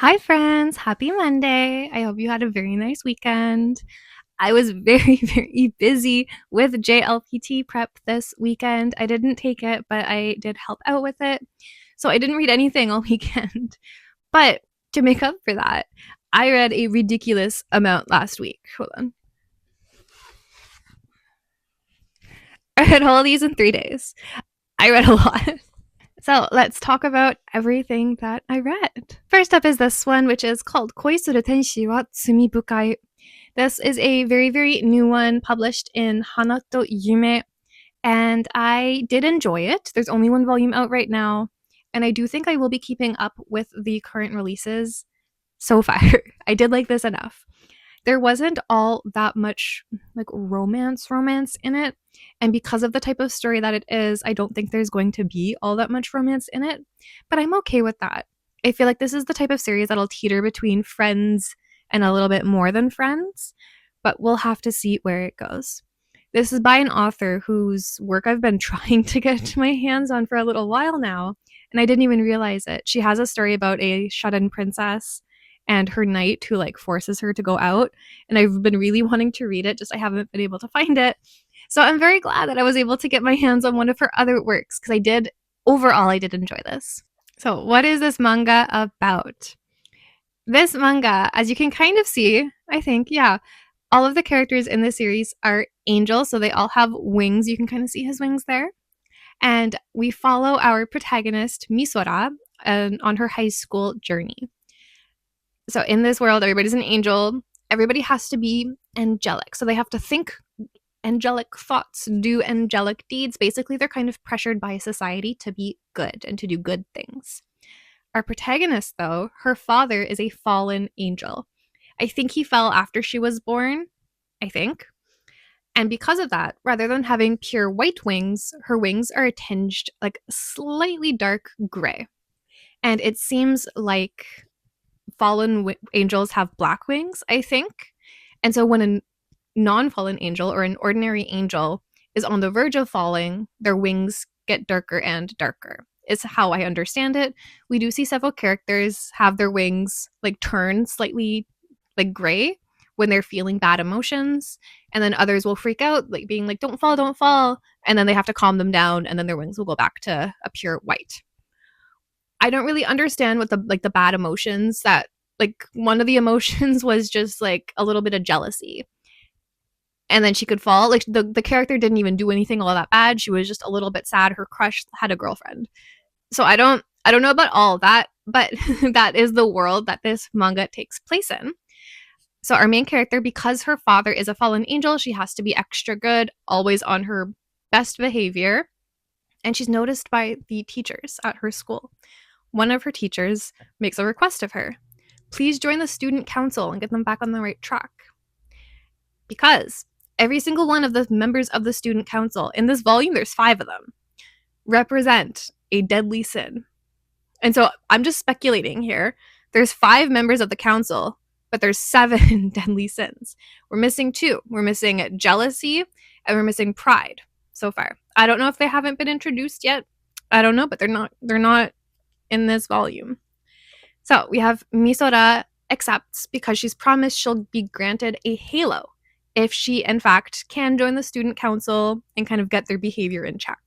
Hi, friends. Happy Monday. I hope you had a very nice weekend. I was very, very busy with JLPT prep this weekend. I didn't take it, but I did help out with it. So I didn't read anything all weekend. But to make up for that, I read a ridiculous amount last week. Hold on. I read all of these in 3 days. I read a lot. So let's talk about everything that I read. First up is this one, which is called Koi suru tenshi wa tsumibukai. This is a very, very new one published in Hanato Yume, and I did enjoy it. There's only one volume out right now, and I do think I will be keeping up with the current releases so far. I did like this enough. There wasn't all that much like romance in it, and because of the type of story that it is, I don't think there's going to be all that much romance in it, but I'm okay with that. I feel like this is the type of series that'll teeter between friends and a little bit more than friends, but we'll have to see where it goes. This is by an author whose work I've been trying to get my hands on for a little while now, and I didn't even realize it. She has a story about a shut-in princess and her knight who like forces her to go out, and I've been really wanting to read it, just I haven't been able to find it. So I'm very glad that I was able to get my hands on one of her other works because I did enjoy this. So, what is this manga about? This manga, as you can kind of see, I think, yeah, all of the characters in the series are angels, so they all have wings. You can kind of see his wings there. And we follow our protagonist, Misora, on her high school journey. So, in this world, everybody's an angel. Everybody has to be angelic. So, they have to think angelic thoughts, do angelic deeds. Basically, they're kind of pressured by society to be good and to do good things. Our protagonist, though, her father is a fallen angel. I think he fell after she was born, I think. And because of that, rather than having pure white wings, her wings are tinged like slightly dark gray. And it seems like angels have black wings, I think. And so when a non-fallen angel or an ordinary angel is on the verge of falling, their wings get darker and darker. Is how I understand it. We do see several characters have their wings like turn slightly like gray when they're feeling bad emotions, and then others will freak out, like being like, "Don't fall, don't fall," and then they have to calm them down, and then their wings will go back to a pure white. I don't really understand what the bad emotions that like one of the emotions was just like a little bit of jealousy and then she could fall. Like the character didn't even do anything all that bad. She was just a little bit sad. Her crush had a girlfriend. So I don't know about all that, but that is the world that this manga takes place in. So our main character, because her father is a fallen angel, she has to be extra good, always on her best behavior. And she's noticed by the teachers at her school. One of her teachers makes a request of her. Please join the student council and get them back on the right track. Because every single one of the members of the student council, in this volume, there's 5 of them, represent a deadly sin. And so I'm just speculating here. There's 5 members of the council, but there's 7 deadly sins. We're missing 2. We're missing jealousy and we're missing pride so far. I don't know if they haven't been introduced yet. I don't know, but they're not in this volume. So we have Misora accepts because she's promised she'll be granted a halo if she, in fact, can join the student council and kind of get their behavior in check.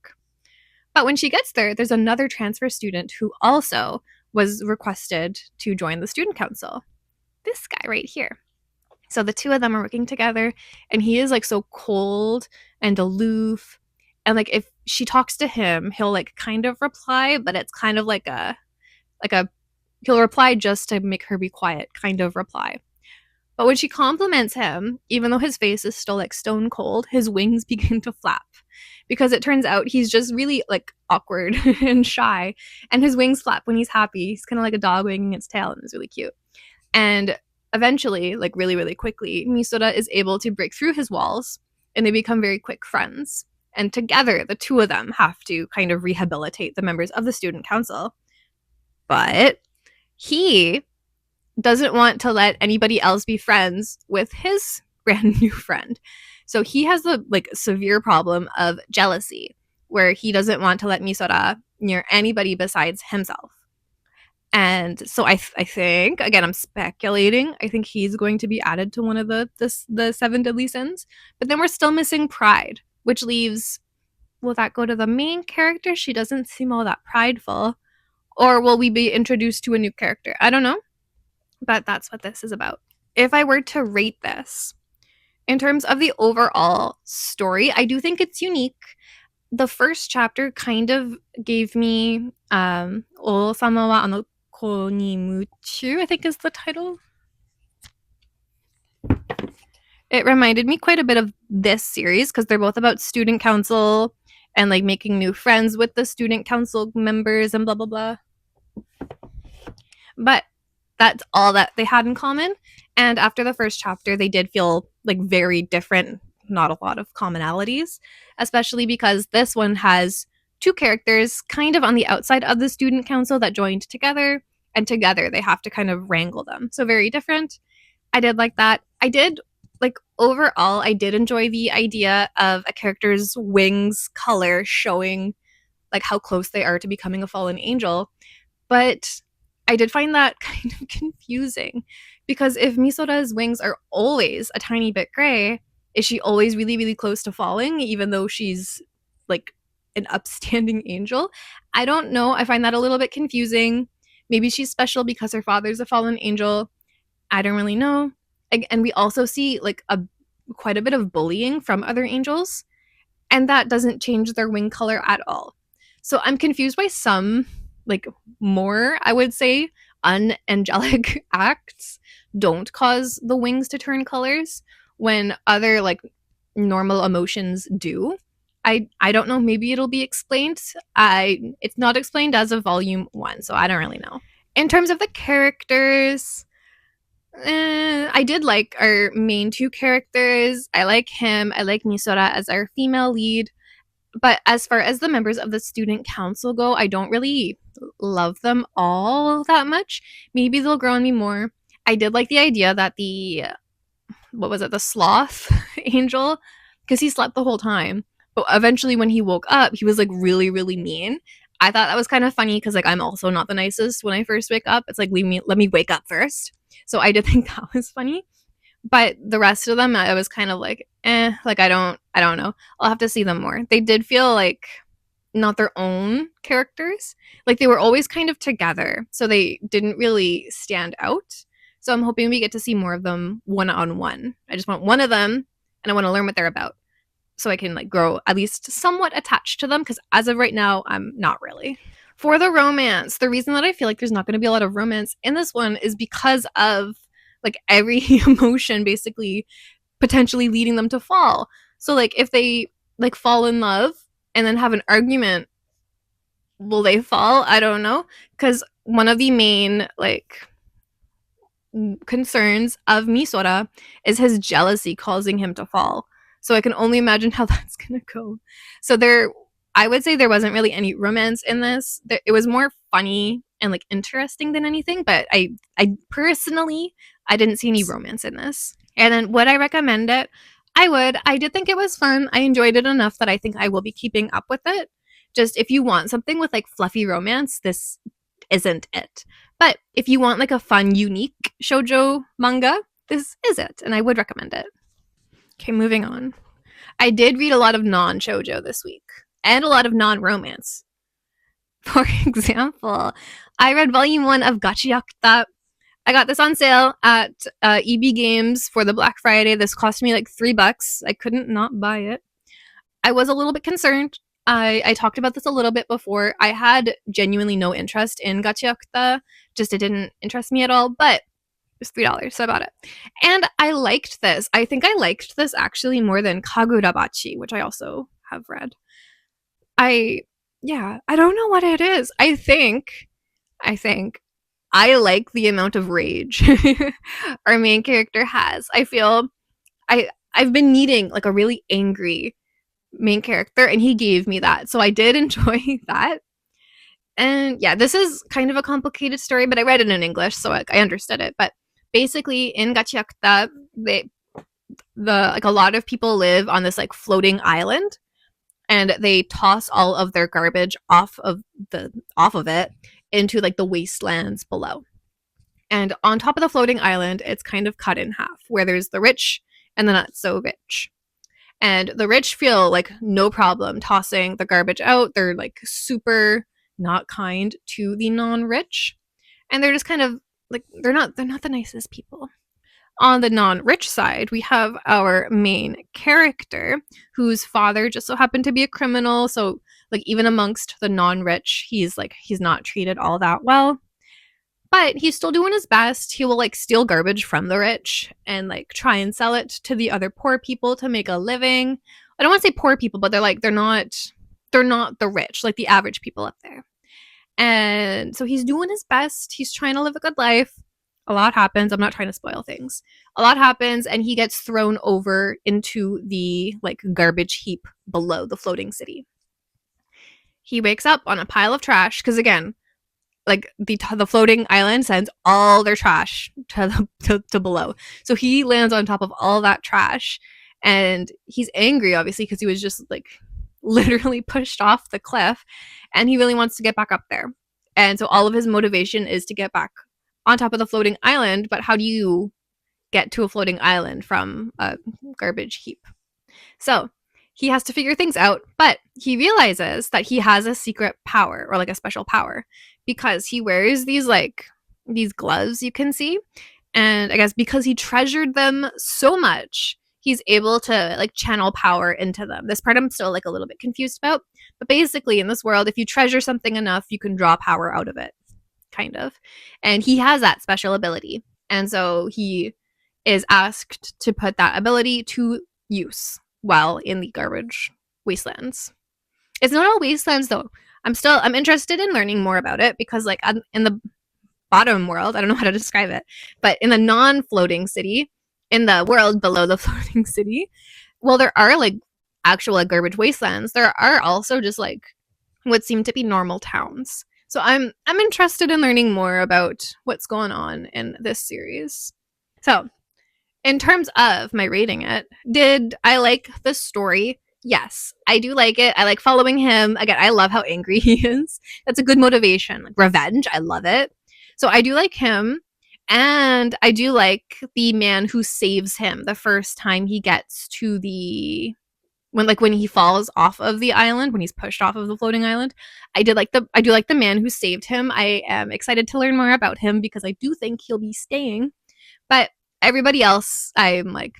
But when she gets there, there's another transfer student who also was requested to join the student council. This guy right here. So the 2 of them are working together, and he is like so cold and aloof. And like if she talks to him, he'll like kind of reply, but it's kind of like a he'll reply just to make her be quiet kind of reply. But when she compliments him, even though his face is still like stone cold, his wings begin to flap because it turns out he's just really like awkward and shy, and his wings flap when he's happy. He's kind of like a dog wagging its tail, and it's really cute. And eventually, like really, really quickly, Misora is able to break through his walls, and they become very quick friends. And together, the 2 of them have to kind of rehabilitate the members of the student council. But he doesn't want to let anybody else be friends with his brand new friend. So he has the like severe problem of jealousy, where he doesn't want to let Misora near anybody besides himself. And so I think, again, I'm speculating, I think he's going to be added to one of the seven deadly sins. But then we're still missing pride, which leaves, will that go to the main character? She doesn't seem all that prideful. Or will we be introduced to a new character? I don't know. But that's what this is about. If I were to rate this, in terms of the overall story, I do think it's unique. The first chapter kind of gave me O-sama wa ano ko ni muchu, I think is the title. It reminded me quite a bit of this series because they're both about student council and like making new friends with the student council members and blah blah blah. But that's all that they had in common. And after the first chapter, they did feel like very different, not a lot of commonalities, especially because this one has two characters kind of on the outside of the student council that joined together, and together they have to kind of wrangle them. So very different. I did like that. I did like overall, I did enjoy the idea of a character's wings color showing like how close they are to becoming a fallen angel. But I did find that kind of confusing because if Misora's wings are always a tiny bit gray, is she always really, really close to falling, even though she's like an upstanding angel? I don't know. I find that a little bit confusing. Maybe she's special because her father's a fallen angel. I don't really know. And we also see like quite a bit of bullying from other angels, and that doesn't change their wing color at all. So I'm confused by some like more, I would say, unangelic acts don't cause the wings to turn colors when other like normal emotions do. I don't know, maybe it'll be explained. It's not explained as of volume 1, so I don't really know. In terms of the characters, I did like our main two characters. I like him. I like Misora as our female lead. But as far as the members of the student council go, I don't really love them all that much. Maybe they'll grow on me more. I did like the idea that the sloth angel, because he slept the whole time. But eventually when he woke up, he was like really, really mean. I thought that was kind of funny because like I'm also not the nicest when I first wake up. It's like let me wake up first. So I did think that was funny. But the rest of them, I was kind of like, like I don't know. I'll have to see them more. They did feel like not their own characters. Like they were always kind of together, so they didn't really stand out. So I'm hoping we get to see more of them one-on-one. I just want one of them, and I want to learn what they're about, so I can like grow at least somewhat attached to them. Because as of right now, I'm not really. For the romance, the reason that I feel like there's not going to be a lot of romance in this one is because of like every emotion basically potentially leading them to fall. So like if they like fall in love and then have an argument, will they fall? I don't know, because one of the main like concerns of Misora is his jealousy causing him to fall. So I can only imagine how that's gonna go. So I would say there wasn't really any romance in this. It was more funny and like interesting than anything. But I personally, I didn't see any romance in this. And then would I recommend it? I would. I did think it was fun. I enjoyed it enough that I think I will be keeping up with it. Just if you want something with like fluffy romance, this isn't it. But if you want like a fun, unique shoujo manga, this is it, and I would recommend it. Okay, moving on. I did read a lot of non-shoujo this week, and a lot of non-romance. For example, I read volume 1 of Gachiakuta. I got this on sale at EB Games for the Black Friday. This cost me like $3. I couldn't not buy it. I was a little bit concerned. I talked about this a little bit before. I had genuinely no interest in Gachiakuta. Just it didn't interest me at all, but it was $3, so I bought it. And I liked this. I think I liked this actually more than Kagurabachi, which I also have read. I don't know what it is. I think I like the amount of rage our main character has. I feel I've been needing like a really angry main character, and he gave me that. So I did enjoy that. And yeah, this is kind of a complicated story, but I read it in English, so I understood it. But basically, in Gachiakuta, a lot of people live on this like floating island, and they toss all of their garbage off of it into like the wastelands below. And on top of the floating island, it's kind of cut in half, where there's the rich and the not so rich. And the rich feel like no problem tossing the garbage out. They're like super not kind to the non-rich. And they're just kind of like they're not the nicest people. On the non-rich side, we have our main character whose father just so happened to be a criminal, so like even amongst the non-rich, he's not treated all that well. But he's still doing his best. He will like steal garbage from the rich and like try and sell it to the other poor people to make a living. I don't want to say poor people, but they're not the rich, like the average people up there. And so he's doing his best. He's trying to live a good life. A lot happens. I'm not trying to spoil things. A lot happens and he gets thrown over into the like garbage heap below the floating city. He wakes up on a pile of trash because again, like the floating island sends all their trash to below. So he lands on top of all that trash and he's angry obviously because he was just like literally pushed off the cliff and he really wants to get back up there. And so all of his motivation is to get back on top of the floating island, but how do you get to a floating island from a garbage heap? So he has to figure things out, but he realizes that he has a secret power or like a special power because he wears these gloves you can see. And I guess because he treasured them so much, he's able to like channel power into them. This part I'm still like a little bit confused about, but basically in this world, if you treasure something enough, you can draw power out of it, kind of. And he has that special ability. And so he is asked to put that ability to use while in the garbage wastelands. It's not all wastelands though. I'm interested in learning more about it because like in the bottom world, I don't know how to describe it, but in the non-floating city, in the world below the floating city, well, there are like actual like garbage wastelands. There are also just like what seem to be normal towns. So I'm interested in learning more about what's going on in this series. So in terms of my rating it, did I like the story? Yes, I do like it. I like following him. Again, I love how angry he is. That's a good motivation. Like revenge, I love it. So I do like him. And I do like the man who saves him the first time he gets to the when he falls off of the island, when he's pushed off of the floating island. I do like the man who saved him. I am excited to learn more about him because I do think he'll be staying. But everybody else, I'm like,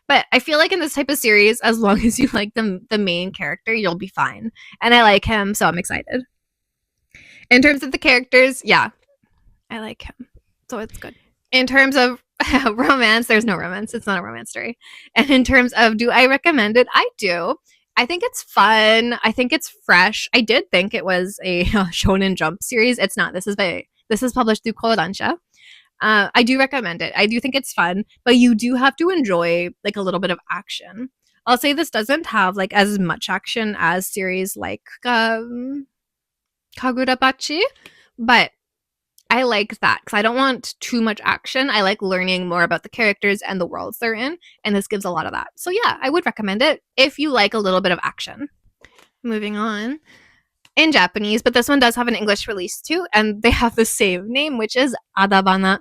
But I feel like in this type of series, as long as you like the main character, you'll be fine. And I like him, so I'm excited. In terms of the characters, yeah, I like him, so it's good. In terms of romance, there's no romance. It's not a romance story. And in terms of do I recommend it? I do. I think it's fun. I think it's fresh. I did think it was a Shonen Jump series. It's not. This is published through Kodansha. I do recommend it. I do think it's fun, but you do have to enjoy like a little bit of action. I'll say this doesn't have like as much action as series like Kagurabachi, but I like that because I don't want too much action. I like learning more about the characters and the worlds they're in, and this gives a lot of that. So yeah, I would recommend it if you like a little bit of action. Moving on. In Japanese, but this one does have an English release too, and they have the same name, which is Adabana.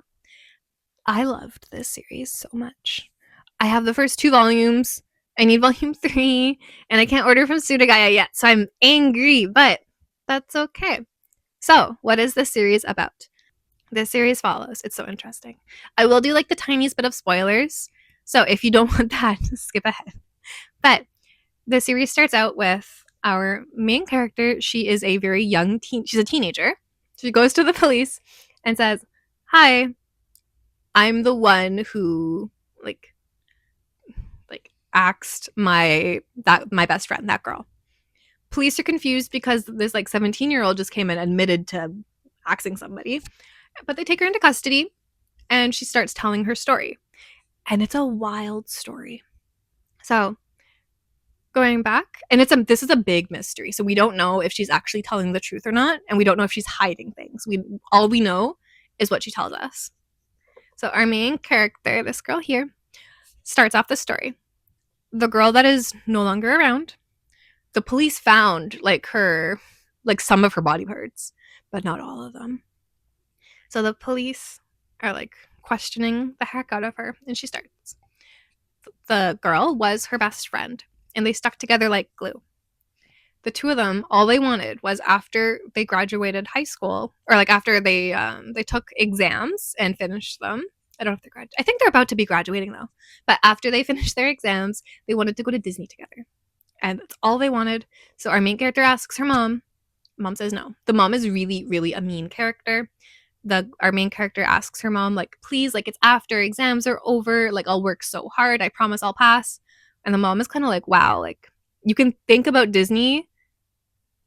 I loved this series so much. I have the first 2 volumes. I need volume 3, and I can't order from Suragaya yet, so I'm angry, but that's okay. So, what is this series about? This series follows. It's so interesting. I will do like the tiniest bit of spoilers, so if you don't want that, skip ahead. But the series starts out with our main character. She is a very young teen. She's a teenager. She goes to the police and says, "Hi, I'm the one who like axed my best friend, that girl." Police are confused because this like 17-year-old just came and admitted to axing somebody, but they take her into custody, and she starts telling her story, and it's a wild story. So going back, and this is a big mystery, so we don't know if she's actually telling the truth or not, and we don't know if she's hiding things. All we know is what she tells us. So our main character, this girl here, starts off the story. The girl that is no longer around, the police found like some of her body parts, but not all of them. So the police are like questioning the heck out of her, and she starts. The girl was her best friend, and they stuck together like glue. The two of them, all they wanted was after they graduated high school, or like after they took exams and finished them. I don't know if they're I think they're about to be graduating though. But after they finished their exams, they wanted to go to Disney together, and that's all they wanted. So our main character asks her mom. Mom says no. The mom is really, really a mean character. Our main character asks her mom, like, please, like, it's after exams are over, like, I'll work so hard, I promise I'll pass. And the mom is kind of like, wow, like, you can think about Disney,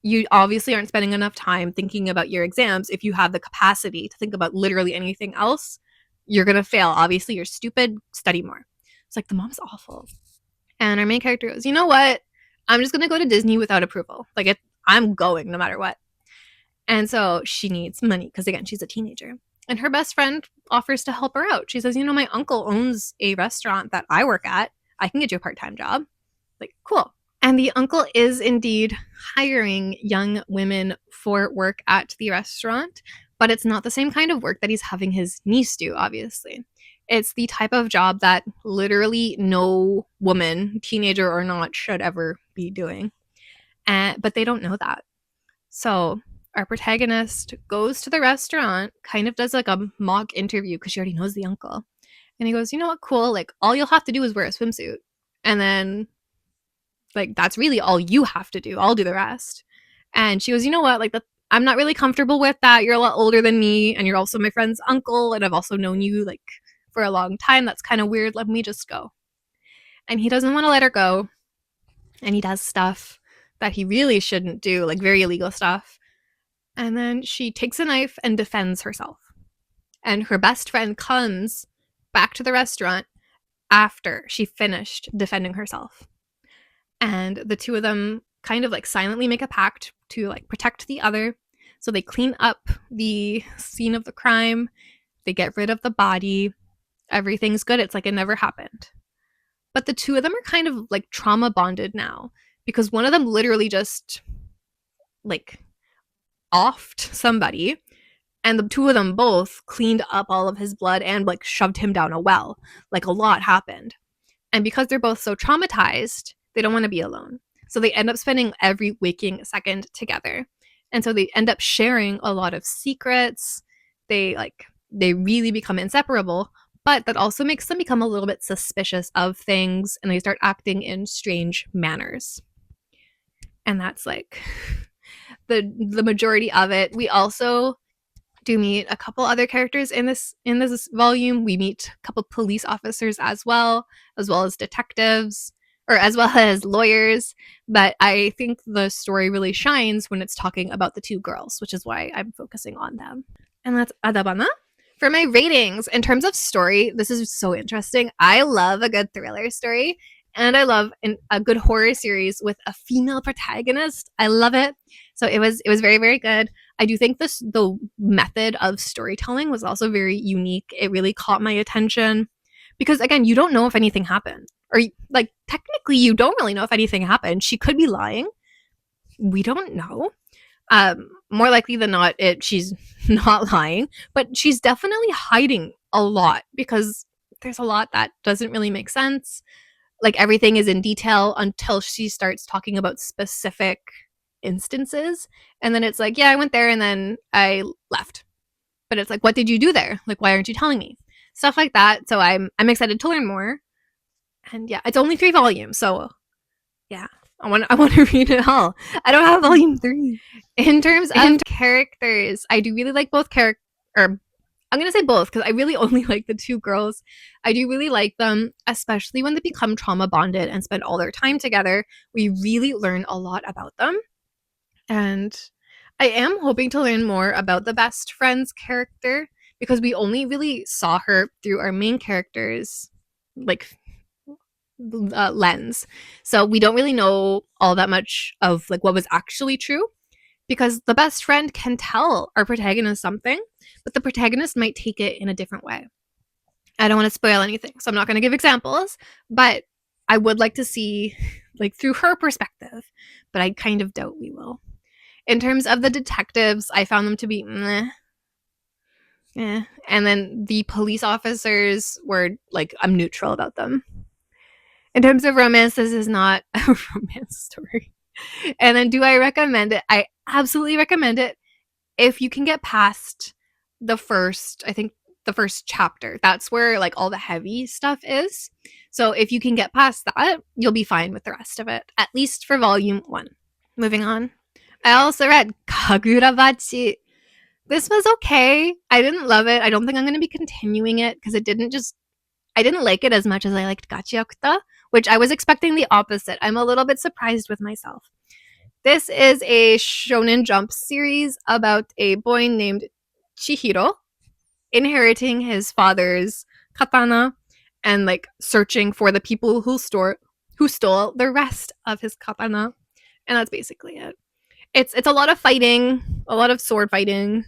you obviously aren't spending enough time thinking about your exams. If you have the capacity to think about literally anything else, you're gonna fail. Obviously you're stupid, study more. It's like, the mom's awful. And our main character goes, you know what, I'm just gonna go to Disney without approval, like, I'm going no matter what. And so she needs money because, again, she's a teenager. And her best friend offers to help her out. She says, you know, my uncle owns a restaurant that I work at. I can get you a part-time job. Like, cool. And the uncle is indeed hiring young women for work at the restaurant, but it's not the same kind of work that he's having his niece do, obviously. It's the type of job that literally no woman, teenager or not, should ever be doing. But they don't know that. So our protagonist goes to the restaurant, kind of does like a mock interview because she already knows the uncle. And he goes, you know what, cool, like, all you'll have to do is wear a swimsuit. And then, like, that's really all you have to do. I'll do the rest. And she goes, you know what, like, I'm not really comfortable with that. You're a lot older than me, and you're also my friend's uncle, and I've also known you, like, for a long time. That's kind of weird. Let me just go. And he doesn't want to let her go. And he does stuff that he really shouldn't do, like very illegal stuff. And then she takes a knife and defends herself. And her best friend comes back to the restaurant after she finished defending herself. And the two of them kind of like silently make a pact to like protect the other. So they clean up the scene of the crime. They get rid of the body. Everything's good. It's like it never happened. But the two of them are kind of like trauma bonded now because one of them literally just like offed somebody, and the two of them both cleaned up all of his blood and like shoved him down a well. Like, a lot happened. And because they're both so traumatized, they don't want to be alone. So they end up spending every waking second together. And so they end up sharing a lot of secrets. They really become inseparable, but that also makes them become a little bit suspicious of things, and they start acting in strange manners. And that's like the majority of it. We also do meet a couple other characters in this volume. We meet a couple police officers as well as detectives, or as well as lawyers. But I think the story really shines when it's talking about the two girls, which is why I'm focusing on them. And that's Adabana. For my ratings, in terms of story, this is so interesting. I love a good thriller story, and I love a good horror series with a female protagonist. I love it. So it was very, very good. I do think the method of storytelling was also very unique. It really caught my attention because, again, you don't know if anything happened, or like technically you don't really know if anything happened. She could be lying. We don't know. More likely than not, she's not lying, but she's definitely hiding a lot because there's a lot that doesn't really make sense. Like, everything is in detail until she starts talking about specific instances, and then it's like, yeah, I went there and then I left. But it's like, what did you do there? Like, why aren't you telling me? Stuff like that. So I'm excited to learn more. And yeah, it's only 3 volumes, so yeah, I want to read it all. I don't have volume 3. In terms of characters, I do really like both I'm going to say both because I really only like the two girls. I do really like them, especially when they become trauma bonded and spend all their time together. We really learn a lot about them. And I am hoping to learn more about the best friend's character because we only really saw her through our main character's like lens. So we don't really know all that much of like what was actually true, because the best friend can tell our protagonist something, but the protagonist might take it in a different way. I don't want to spoil anything, so I'm not going to give examples, but I would like to see like through her perspective, but I kind of doubt we will. In terms of the detectives, I found them to be meh. Yeah. And then the police officers were like, I'm neutral about them. In terms of romance, this is not a romance story. And then do I recommend it? I absolutely recommend it if you can get past I think the first chapter. That's where like all the heavy stuff is. So if you can get past that, you'll be fine with the rest of it, at least for volume 1. Moving on. I also read Kagurabachi. This was okay. I didn't love it. I don't think I'm going to be continuing it because I didn't like it as much as I liked Gachiakuta, which I was expecting the opposite. I'm a little bit surprised with myself. This is a Shonen Jump series about a boy named Chihiro inheriting his father's katana and like searching for the people who stole the rest of his katana. And that's basically it. It's a lot of fighting, a lot of sword fighting.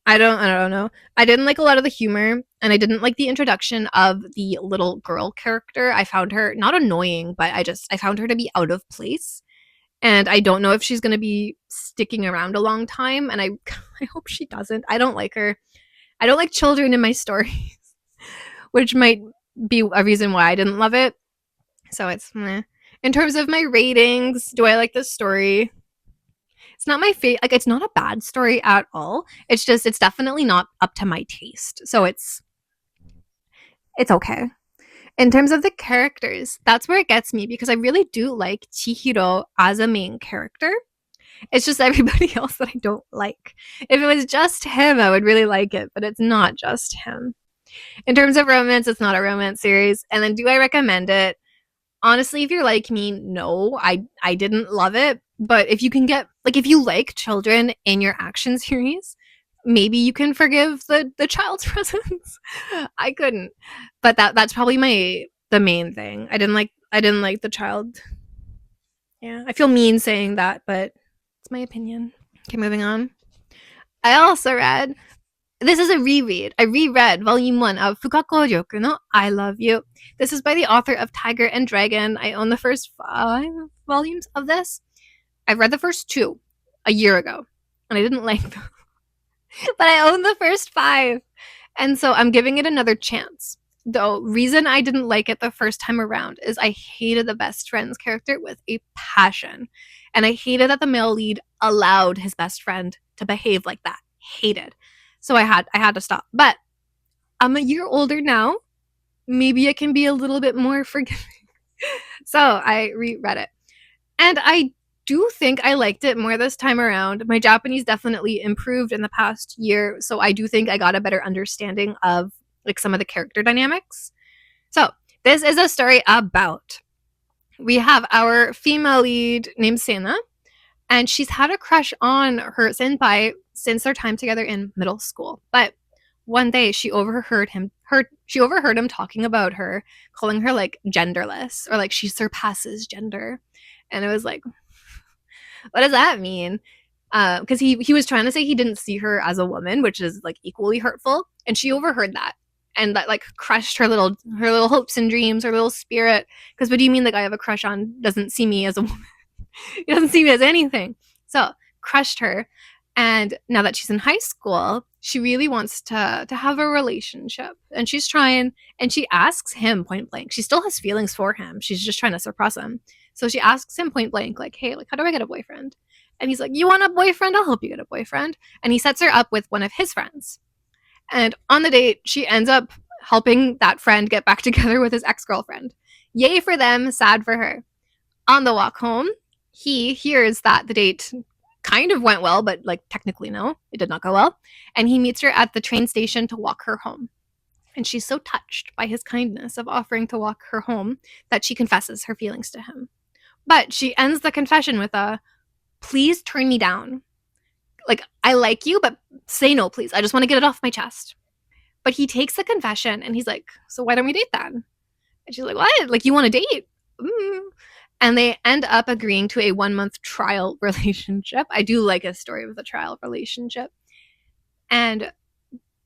I don't know. I didn't like a lot of the humor, and I didn't like the introduction of the little girl character. I found her not annoying, but I found her to be out of place. And I don't know if she's going to be sticking around a long time, and I I hope she doesn't. I don't like her. I don't like children in my stories, which might be a reason why I didn't love it. So it's meh. In terms of my ratings, do I like this story? It's not my favorite. Like, it's not a bad story at all. It's definitely not up to my taste. So it's okay. In terms of the characters, that's where it gets me because I really do like Chihiro as a main character. It's just everybody else that I don't like. If it was just him, I would really like it, but it's not just him. In terms of romance, it's not a romance series. And then do I recommend it? Honestly, if you're like me, no, I didn't love it. But if you can get like if you like children in your action series, maybe you can forgive the child's presence. I couldn't. But that's probably the main thing. I didn't like the child. Yeah. I feel mean saying that, but it's my opinion. Okay, moving on. I also read this is a reread. I reread volume 1 of Fukakouryoku no I Love You. This is by the author of Tiger and Dragon. I own the first 5 volumes of this. I've read the first 2 a year ago, and I didn't like them. But I own the first 5. And so I'm giving it another chance. The reason I didn't like it the first time around is I hated the best friend's character with a passion. And I hated that the male lead allowed his best friend to behave like that. Hated. So I had to stop. But I'm a year older now. Maybe I can be a little bit more forgiving. So I reread it. And I do think I liked it more this time around. My Japanese definitely improved in the past year, so I do think I got a better understanding of like some of the character dynamics. So, this is a story about we have our female lead named Sena, and she's had a crush on her senpai since their time together in middle school. But one day she overheard him talking about her, calling her like genderless or like she surpasses gender. And it was like, what does that mean? Because he was trying to say he didn't see her as a woman, which is like equally hurtful, and she overheard that, and that like crushed her little hopes and dreams, her little spirit. Because what do you mean the guy I have a crush on doesn't see me as a woman? He doesn't see me as anything. So crushed her, and now that she's in high school, she really wants to have a relationship, and she's trying, and she asks him point blank. She still has feelings for him. She's just trying to suppress him. So she asks him point blank, like, hey, like, how do I get a boyfriend? And he's like, you want a boyfriend? I'll help you get a boyfriend. And he sets her up with one of his friends. And on the date, she ends up helping that friend get back together with his ex-girlfriend. Yay for them, sad for her. On the walk home, he hears that the date kind of went well, but like technically no, it did not go well. And he meets her at the train station to walk her home. And she's so touched by his kindness of offering to walk her home that she confesses her feelings to him. But she ends the confession with a, please turn me down. Like, I like you, but say no, please. I just want to get it off my chest. But he takes the confession and he's like, so why don't we date then? And she's like, what? Like, you want to date? And they end up agreeing to a 1-month trial relationship. I do like a story with a trial relationship. And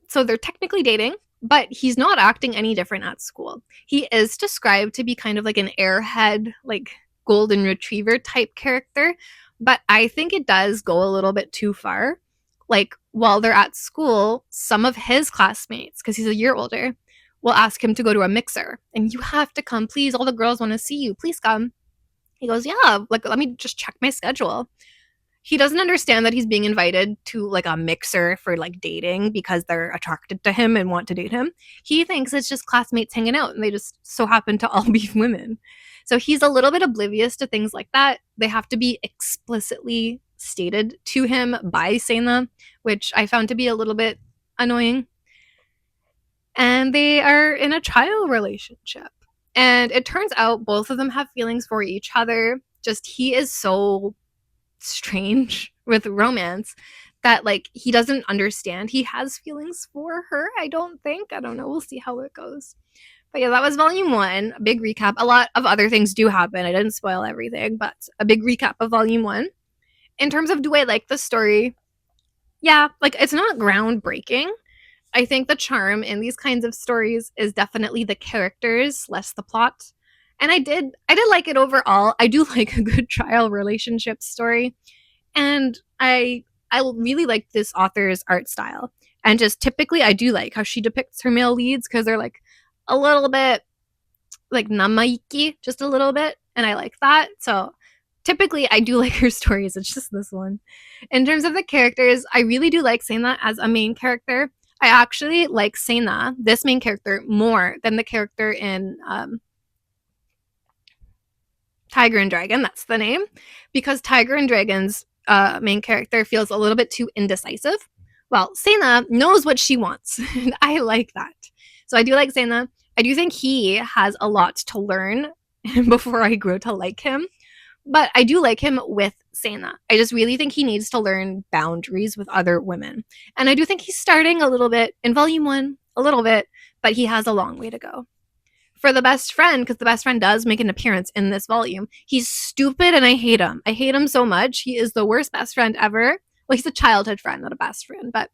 so they're technically dating, but he's not acting any different at school. He is described to be kind of like an airhead, like golden retriever type character, but I think it does go a little bit too far. Like while they're at school, some of his classmates, because he's a year older, will ask him to go to a mixer and you have to come, please. All the girls want to see you. Please come. He goes, yeah, like let me just check my schedule. He doesn't understand that he's being invited to like a mixer for like dating because they're attracted to him and want to date him. He thinks it's just classmates hanging out and they just so happen to all be women. So he's a little bit oblivious to things like that. They have to be explicitly stated to him by Seina, which I found to be a little bit annoying. And they are in a trial relationship. And it turns out both of them have feelings for each other. Just he is so strange with romance that like he doesn't understand he has feelings for her. I don't know, we'll see how it goes. But yeah, that was volume 1. A big recap. A lot of other things do happen. I didn't spoil everything, but a big recap of volume 1. In terms of do I like the story, yeah, like it's not groundbreaking. I think the charm in these kinds of stories is definitely the characters, less the plot. And I did like it overall. I do like a good trial relationship story. And I really like this author's art style. And just typically I do like how she depicts her male leads because they're like a little bit like namaiki, just a little bit. And I like that. So typically I do like her stories. It's just this one. In terms of the characters, I really do like Seina as a main character. I actually like Seina, this main character, more than the character in Tiger and Dragon, that's the name, because Tiger and Dragon's main character feels a little bit too indecisive. Well, Seina knows what she wants, and I like that. So I do like Seina. I do think he has a lot to learn before I grow to like him, but I do like him with Seina. I just really think he needs to learn boundaries with other women. And I do think he's starting a little bit in volume 1, a little bit, but he has a long way to go. For the best friend, because the best friend does make an appearance in this volume, he's stupid and I hate him. I hate him so much. He is the worst best friend ever. Well, he's a childhood friend, not a best friend, but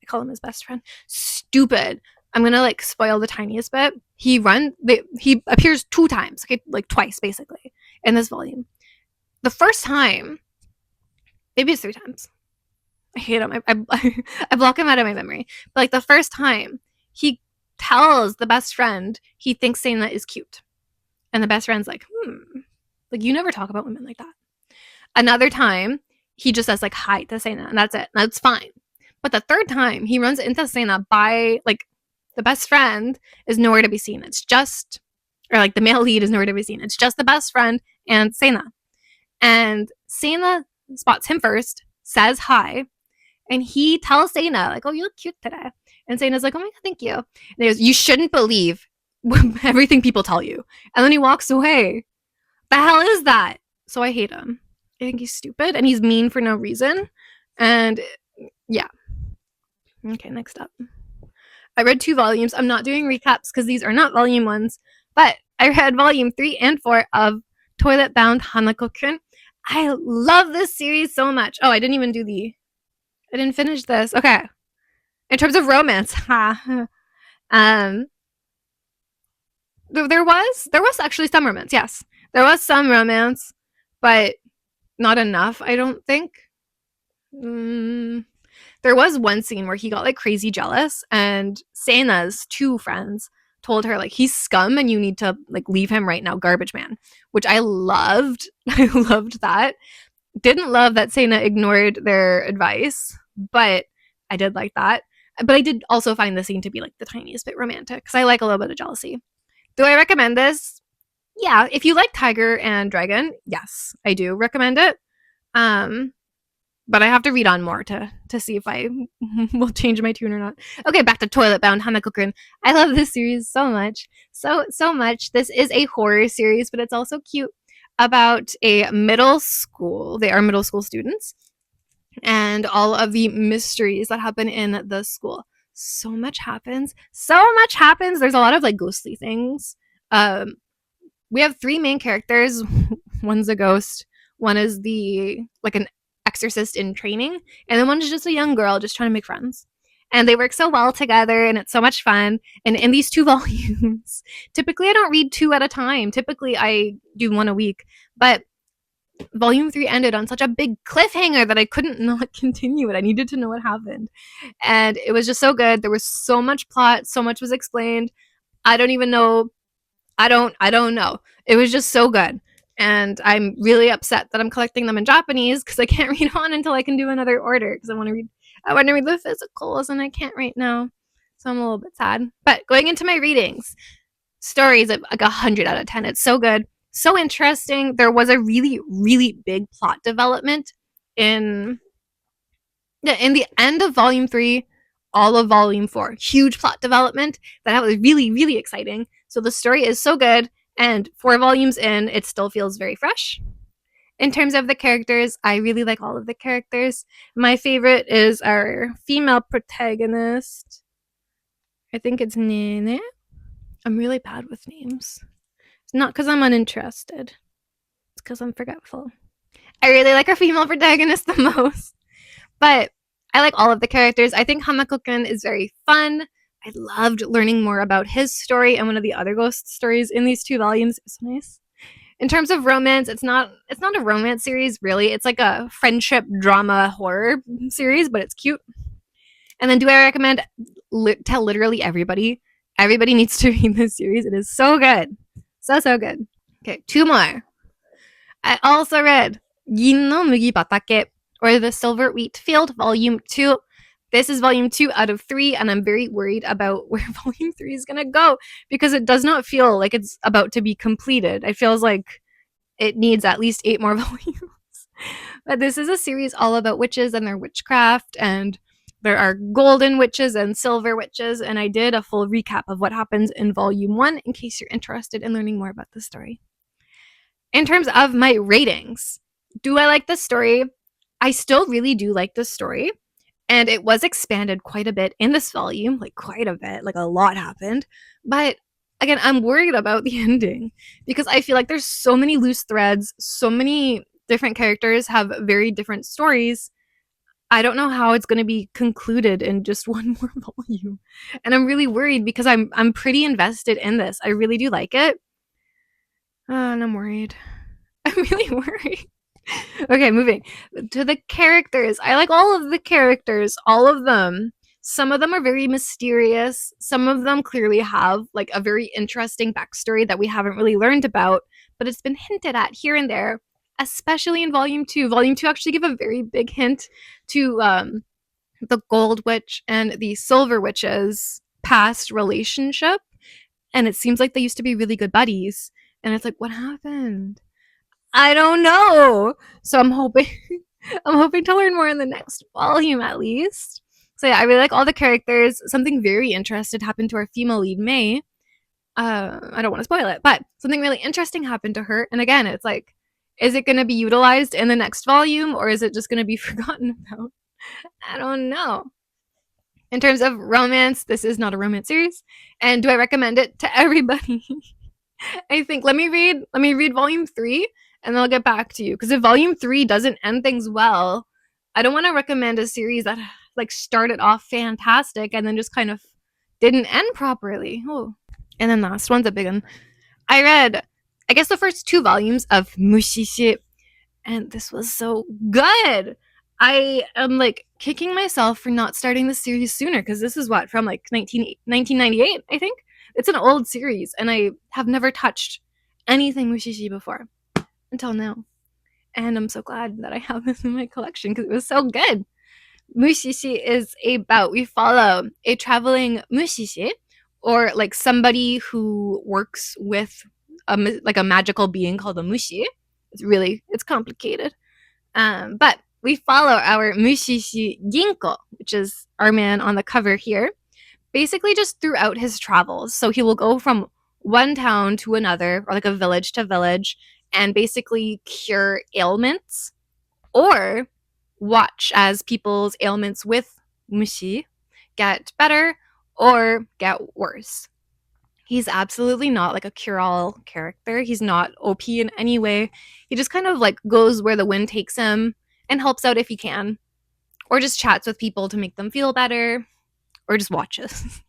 I call him his best friend. Stupid. I'm gonna like spoil the tiniest bit. He appears 2 times, okay, like twice basically in this volume. The first time, maybe it's 3 times. I hate him. I block him out of my memory. But like the first time, he tells the best friend he thinks Seina is cute. And the best friend's like, like you never talk about women like that. Another time, he just says like hi to Seina, and that's it. That's fine. But the third time, he runs into Seina by like the best friend is nowhere to be seen. It's just, or like the male lead is nowhere to be seen. It's just the best friend and Seina. And Seina spots him first, says hi, and he tells Seina, like, oh, you look cute today. And Seina's like, oh my God, thank you. And he goes, you shouldn't believe everything people tell you. And then he walks away. The hell is that? So I hate him. I think he's stupid and he's mean for no reason. And yeah. Okay, next up. I read 2 volumes. I'm not doing recaps because these are not volume 1s, but I read volume 3 and 4 of Toilet Bound Hanako-kun. I love this series so much. Oh, I didn't finish this. Okay. In terms of romance, there was actually some romance. Yes, there was some romance, but not enough, I don't think. There was one scene where he got like crazy jealous, and Seina's 2 friends told her like he's scum and you need to like leave him right now, garbage man, which I loved. I loved that. Didn't love that Seina ignored their advice, but I did like that. But I did also find the scene to be like the tiniest bit romantic because I like a little bit of jealousy. Do I recommend this? Yeah, if you like Tiger and Dragon, yes, I do recommend it. But I have to read on more to see if I will change my tune or not. Okay, back to Toilet Bound Hanako-kun. I love this series so much. So much. This is a horror series, but it's also cute, about a middle school. They are middle school students. And all of the mysteries that happen in the school. So much happens. There's a lot of like ghostly things. We have 3 main characters. One's a ghost. One is the like an exorcist in training, and then one is just a young girl just trying to make friends. And they work so well together, and it's so much fun. And in these 2 volumes, typically I don't read 2 at a time. Typically I do 1 a week. But volume 3 ended on such a big cliffhanger that I couldn't not continue it. I needed to know what happened. And it was just so good. There was so much plot, so much was explained. I don't even know. I don't know. It was just so good. And I'm really upset that I'm collecting them in Japanese because I can't read on until I can do another order because I want to read the physicals and I can't right now. So I'm a little bit sad. But going into my readings, stories of like 100 out of 10. It's so good, so interesting. There was a really, really big plot development in the end of volume 3, all of volume 4. Huge plot development that was really, really exciting. So the story is so good, and 4 volumes in, it still feels very fresh. In terms of the characters, I really like all of the characters. My favorite is our female protagonist. I think it's Nene. I'm really bad with names. It's not because I'm uninterested. It's because I'm forgetful. I really like our female protagonist the most. But I like all of the characters. I think Hanako-kun is very fun. I loved learning more about his story and one of the other ghost stories in these 2 volumes. It's nice. In terms of romance, it's not a romance series really. It's like a friendship drama horror series, but it's cute. And then do I recommend tell literally everybody? Everybody needs to read this series. It is so good. So good. Okay, 2 more. I also read Gin no Mugibatake, or The Silver Wheat Field, Volume 2. This is Volume 2 out of 3, and I'm very worried about where Volume 3 is going to go because it does not feel like it's about to be completed. It feels like it needs at least 8 more volumes. But this is a series all about witches and their witchcraft, and there are golden witches and silver witches, and I did a full recap of what happens in Volume 1 in case you're interested in learning more about the story. In terms of my ratings, do I like the story? I still really do like the story. And it was expanded quite a bit in this volume, like quite a bit, like a lot happened. But again, I'm worried about the ending because I feel like there's so many loose threads, so many different characters have very different stories. I don't know how it's going to be concluded in just 1 more volume. And I'm really worried because I'm pretty invested in this. I really do like it. And I'm worried. I'm really worried. Okay, moving to the characters. I like all of the characters, all of them. Some of them are very mysterious. Some of them clearly have like a very interesting backstory that we haven't really learned about, but it's been hinted at here and there, especially in Volume 2. Volume 2 actually give a very big hint to the Gold Witch and the Silver Witch's past relationship. And it seems like they used to be really good buddies. And it's like, what happened? I don't know. So I'm hoping I'm hoping to learn more in the next volume at least. So yeah, I really like all the characters. Something very interesting happened to our female lead, May. I don't want to spoil it, but something really interesting happened to her. And again, it's like, is it going to be utilized in the next volume or is it just going to be forgotten about? I don't know. In terms of romance, this is not a romance series. And do I recommend it to everybody? I think let me read volume 3 and then I'll get back to you because if volume 3 doesn't end things well, I don't want to recommend a series that like started off fantastic and then just kind of didn't end properly. Oh. And then the last one's a big one. I read I guess the first 2 volumes of Mushishi, and this was so good. I am like kicking myself for not starting the series sooner because this is what from like 1998, I think. It's an old series, and I have never touched anything Mushishi before until now. And I'm so glad that I have this in my collection because it was so good. Mushishi is about we follow a traveling mushishi, or like somebody who works with like a magical being called a mushi. It's complicated. But we follow our Mushishi Ginko, which is our man on the cover here, basically just throughout his travels. So he will go from one town to another, or like a village to village, and basically cure ailments or watch as people's ailments with mushi get better or get worse. He's absolutely not like a cure-all character. He's not OP in any way. He just kind of like goes where the wind takes him and helps out if he can, or just chats with people to make them feel better. or just watches.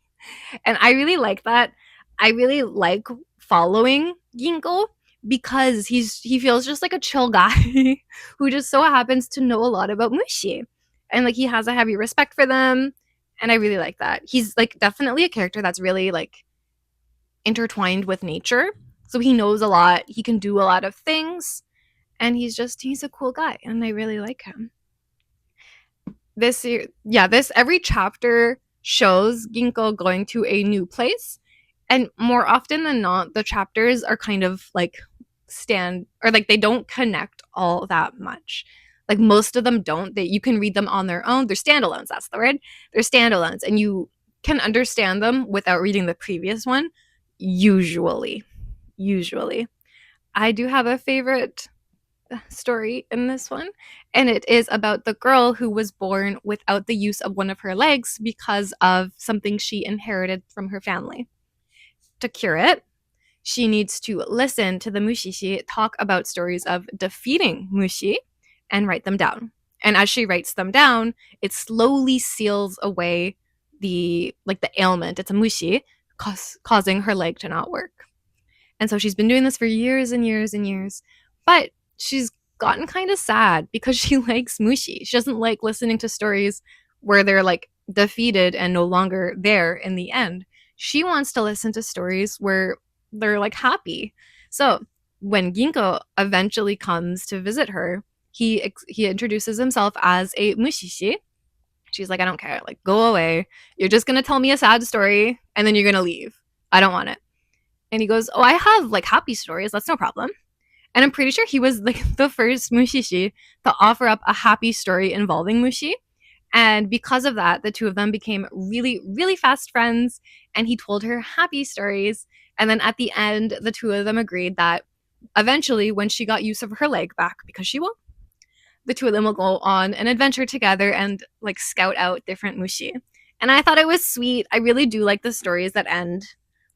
And I really like that. I really like following Ginko because he feels just like a chill guy who just so happens to know a lot about Mushi. And like he has a heavy respect for them. And I really like that. He's like definitely a character that's really like intertwined with nature. So he knows a lot. He can do a lot of things. And he's a cool guy. And I really like him. This every chapter shows Ginko going to a new place, and more often than not the chapters are kind of like stand or like they don't connect all that much. Like most of them don't. You can read them on their own. They're standalones, that's the word. They're standalones and you can understand them without reading the previous one, usually. I do have a favorite story in this one, and it is about the girl who was born without the use of one of her legs because of something she inherited from her family. To cure it, she needs to listen to the Mushishi talk about stories of defeating Mushi and write them down. And as she writes them down, it slowly seals away the ailment. It's a Mushi causing her leg to not work. And so she's been doing this for years and years and years. But she's gotten kind of sad because she likes Mushi. She doesn't like listening to stories where they're like defeated and no longer there in the end. She wants to listen to stories where they're like happy. So when Ginko eventually comes to visit her, he introduces himself as a Mushishi. She's like, I don't care. Like, go away. You're just going to tell me a sad story and then you're going to leave. I don't want it. And he goes, oh, I have like happy stories. That's no problem. And I'm pretty sure he was like the first Mushishi to offer up a happy story involving Mushi. And because of that, the two of them became really, really fast friends. And he told her happy stories. And then at the end, the two of them agreed that eventually, when she got use of her leg back, because she will, the two of them will go on an adventure together and like scout out different Mushi. And I thought it was sweet. I really do like the stories that end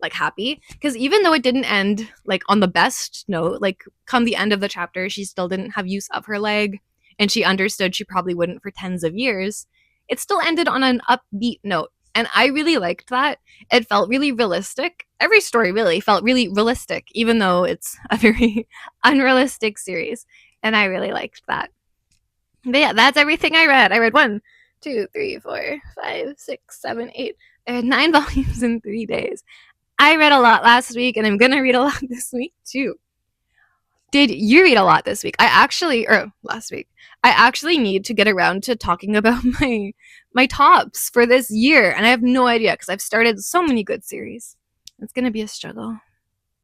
like happy, because even though it didn't end like on the best note, like come the end of the chapter she still didn't have use of her leg and she understood she probably wouldn't for tens of years, it still ended on an upbeat note. And I really liked that. It felt really realistic. Every story really felt really realistic, even though it's a very unrealistic series. And I really liked that. But yeah, that's everything I read. I read 1, 2, 3, 4, 5, 6, 7, 8. I read 9 volumes in 3 days. I read a lot last week, and I'm going to read a lot this week, too. Did you read a lot this week? Last week. I actually need to get around to talking about my tops for this year, and I have no idea because I've started so many good series. It's going to be a struggle.